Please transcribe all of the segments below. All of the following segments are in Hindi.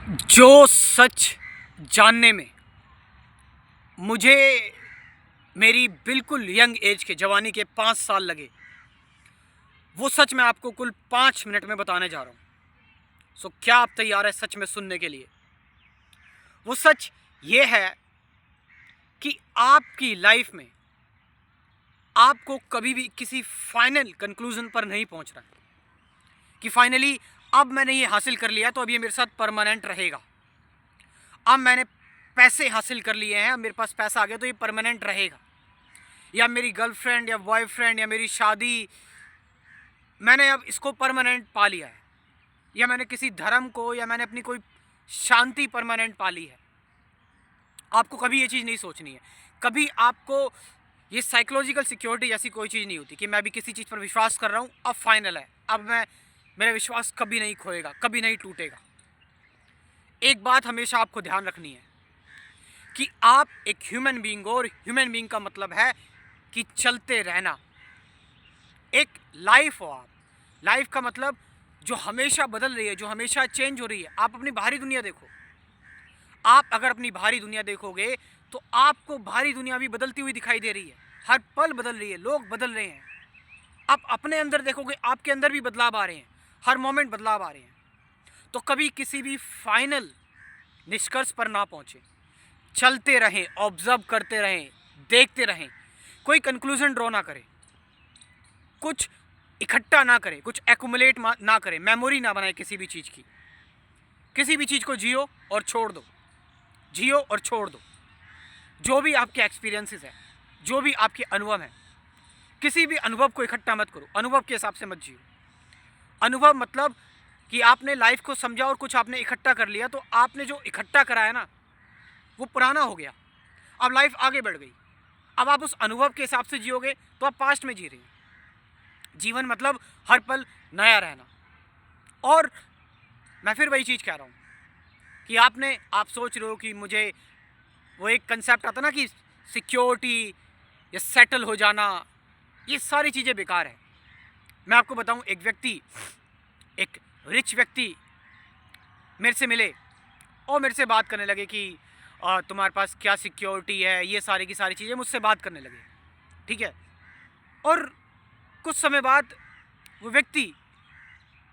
जो सच जानने में मुझे मेरी बिल्कुल यंग एज के जवानी के 5 साल लगे, वो सच मैं आपको कुल 5 मिनट में बताने जा रहा हूँ। सो क्या आप तैयार है सच में सुनने के लिए? वो सच ये है कि आपकी लाइफ में आपको कभी भी किसी फाइनल कंक्लूजन पर नहीं पहुँचना है कि फाइनली अब मैंने ये हासिल कर लिया तो अब ये मेरे साथ परमानेंट रहेगा। अब मैंने पैसे हासिल कर लिए हैं, अब मेरे पास पैसा आ गया तो ये परमानेंट रहेगा, या मेरी गर्लफ्रेंड या बॉयफ्रेंड या मेरी शादी, मैंने अब इसको परमानेंट पा लिया है, या मैंने किसी धर्म को या मैंने अपनी कोई शांति परमानेंट पा ली है। आपको कभी ये चीज़ नहीं सोचनी है। कभी आपको ये साइकोलॉजिकल सिक्योरिटी जैसी कोई चीज़ नहीं होती कि मैं अभी किसी चीज़ पर विश्वास कर रहा हूँ, अब फाइनल है, अब मेरा विश्वास कभी नहीं खोएगा, कभी नहीं टूटेगा। एक बात हमेशा आपको ध्यान रखनी है कि आप एक ह्यूमन बीइंग हो, और ह्यूमन बीइंग का मतलब है कि चलते रहना। एक लाइफ हो आप, लाइफ का मतलब जो हमेशा बदल रही है, जो हमेशा चेंज हो रही है। आप अपनी बाहरी दुनिया देखो, आप अगर अपनी बाहरी दुनिया देखोगे तो आपको बाहरी दुनिया भी बदलती हुई दिखाई दे रही है, हर पल बदल रही है, लोग बदल रहे हैं। आप अपने अंदर देखोगे, आपके अंदर भी बदलाव आ रहे हैं, हर मोमेंट बदलाव आ रहे हैं। तो कभी किसी भी फाइनल निष्कर्ष पर ना पहुंचे, चलते रहें, ऑब्जर्व करते रहें, देखते रहें। कोई कंक्लूजन ड्रॉ ना करें, कुछ इकट्ठा ना करें, कुछ एक्यूमुलेट ना करें, मेमोरी ना बनाए किसी भी चीज़ की। किसी भी चीज़ को जियो और छोड़ दो, जियो और छोड़ दो। जो भी आपके एक्सपीरियंसेस हैं, जो भी आपके अनुभव हैं, किसी भी अनुभव को इकट्ठा मत करो, अनुभव के हिसाब से मत जियो। अनुभव मतलब कि आपने लाइफ को समझा और कुछ आपने इकट्ठा कर लिया, तो आपने जो इकट्ठा करा है ना, वो पुराना हो गया। अब लाइफ आगे बढ़ गई, अब आप उस अनुभव के हिसाब से जियोगे तो आप पास्ट में जी रही हैं। जीवन मतलब हर पल नया रहना। और मैं फिर वही चीज़ कह रहा हूँ कि आप सोच रहे हो कि मुझे वो एक कंसेप्ट आता ना कि सिक्योरिटी या सेटल हो जाना, ये सारी चीज़ें बेकार है। मैं आपको बताऊँ, एक रिच व्यक्ति मेरे से मिले और मेरे से बात करने लगे कि तुम्हारे पास क्या सिक्योरिटी है, ये सारी की सारी चीज़ें मुझसे बात करने लगे, ठीक है। और कुछ समय बाद वो व्यक्ति,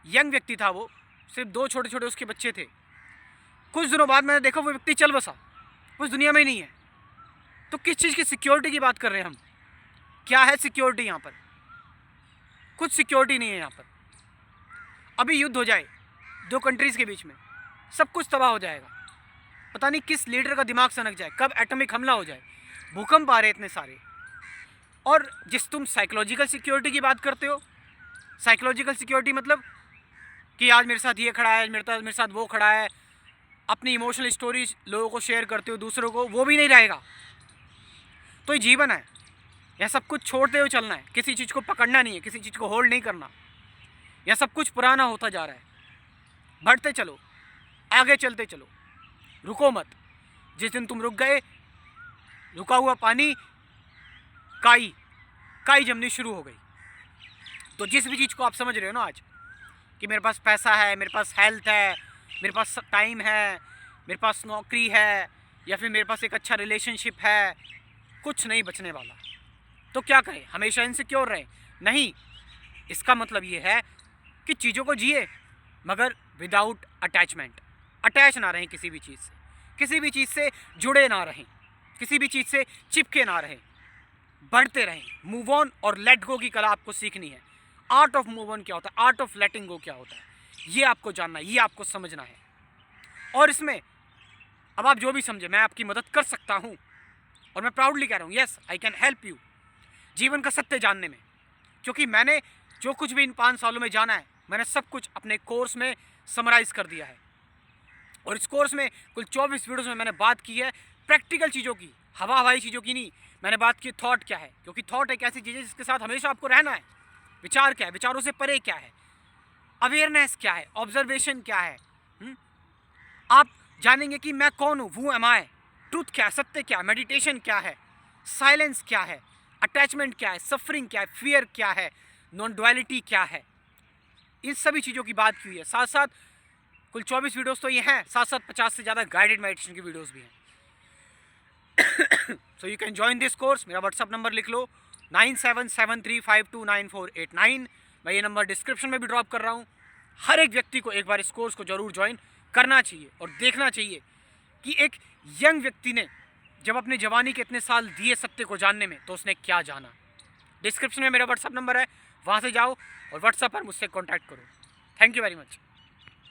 यंग व्यक्ति था, वो सिर्फ 2 छोटे छोटे उसके बच्चे थे। कुछ दिनों बाद मैंने देखा वो व्यक्ति चल बसा, उस दुनिया में ही नहीं है। तो किस चीज़ की सिक्योरिटी की बात कर रहे हैं हम? क्या है सिक्योरिटी यहाँ पर? कुछ सिक्योरिटी नहीं है यहाँ पर। अभी युद्ध हो जाए 2 कंट्रीज़ के बीच में, सब कुछ तबाह हो जाएगा। पता नहीं किस लीडर का दिमाग सनक जाए, कब एटॉमिक हमला हो जाए, भूकंप आ रहे इतने सारे। और तुम साइकोलॉजिकल सिक्योरिटी की बात करते हो, साइकोलॉजिकल सिक्योरिटी मतलब कि आज मेरे साथ ये खड़ा है, मेरे साथ वो खड़ा है, अपनी इमोशनल स्टोरीज लोगों को शेयर करते हो दूसरों को, वो भी नहीं रहेगा। तो ये जीवन है, यह सब कुछ छोड़ते हुए चलना है, किसी चीज़ को पकड़ना नहीं है, किसी चीज़ को होल्ड नहीं करना। यह सब कुछ पुराना होता जा रहा है। बढ़ते चलो, आगे चलते चलो, रुको मत। जिस दिन तुम रुक गए, रुका हुआ पानी काई जमनी शुरू हो गई। तो जिस भी चीज़ को आप समझ रहे हो ना आज, कि मेरे पास पैसा है, मेरे पास हेल्थ है, मेरे पास टाइम है, मेरे पास नौकरी है, या फिर मेरे पास एक अच्छा रिलेशनशिप है, कुछ नहीं बचने वाला। तो क्या करें? हमेशा इनसिक्योर रहें? नहीं, इसका मतलब ये है कि चीज़ों को जिए मगर विदाउट अटैचमेंट। अटैच ना रहें किसी भी चीज़ से, किसी भी चीज़ से जुड़े ना रहें, किसी भी चीज़ से चिपके ना रहें। बढ़ते रहें। मूव ऑन और लेट गो की कला आपको सीखनी है। आर्ट ऑफ मूव ऑन क्या होता है, आर्ट ऑफ लेटिंग गो क्या होता है, ये आपको जानना है, ये आपको समझना है। और इसमें अब आप जो भी समझे, मैं आपकी मदद कर सकता हूँ, और मैं प्राउडली कह रहा हूँ, yes I can help you जीवन का सत्य जानने में। क्योंकि मैंने जो कुछ भी इन 5 सालों में जाना है, मैंने सब कुछ अपने कोर्स में समराइज़ कर दिया है। और इस कोर्स में कुल 24 वीडियोज़ में मैंने बात की है प्रैक्टिकल चीज़ों की, हवाई चीज़ों की नहीं। मैंने बात की थॉट क्या है, क्योंकि थॉट एक ऐसी चीज़ है जिसके साथ हमेशा आपको रहना है। विचार क्या है, विचारों से परे क्या है, अवेयरनेस क्या है, ऑब्जर्वेशन क्या है। आप जानेंगे कि मैं कौन हूँ, हू एम आई, ट्रूथ क्या है, सत्य क्या है, मेडिटेशन क्या है, साइलेंस क्या है, अटैचमेंट क्या है, सफरिंग क्या है, फियर क्या है, नॉन डुअलिटी क्या है। इन सभी चीज़ों की बात की हुई है। साथ साथ कुल 24 वीडियोस तो ये हैं, साथ साथ 50 से ज़्यादा गाइडेड मेडिटेशन की वीडियोस भी हैं। So you can join this course. मेरा व्हाट्सअप नंबर लिख लो 9773529489। मैं ये नंबर डिस्क्रिप्शन में भी ड्रॉप कर रहा हूँ। हर एक व्यक्ति को एक बार इस कोर्स को ज़रूर ज्वाइन करना चाहिए और देखना चाहिए कि एक यंग व्यक्ति ने जब अपने जवानी के इतने साल दिए सत्य को जानने में, तो उसने क्या जाना। डिस्क्रिप्शन में मेरा व्हाट्सअप नंबर है, वहाँ से जाओ और व्हाट्सएप पर मुझसे कॉन्टैक्ट करो। Thank you very much.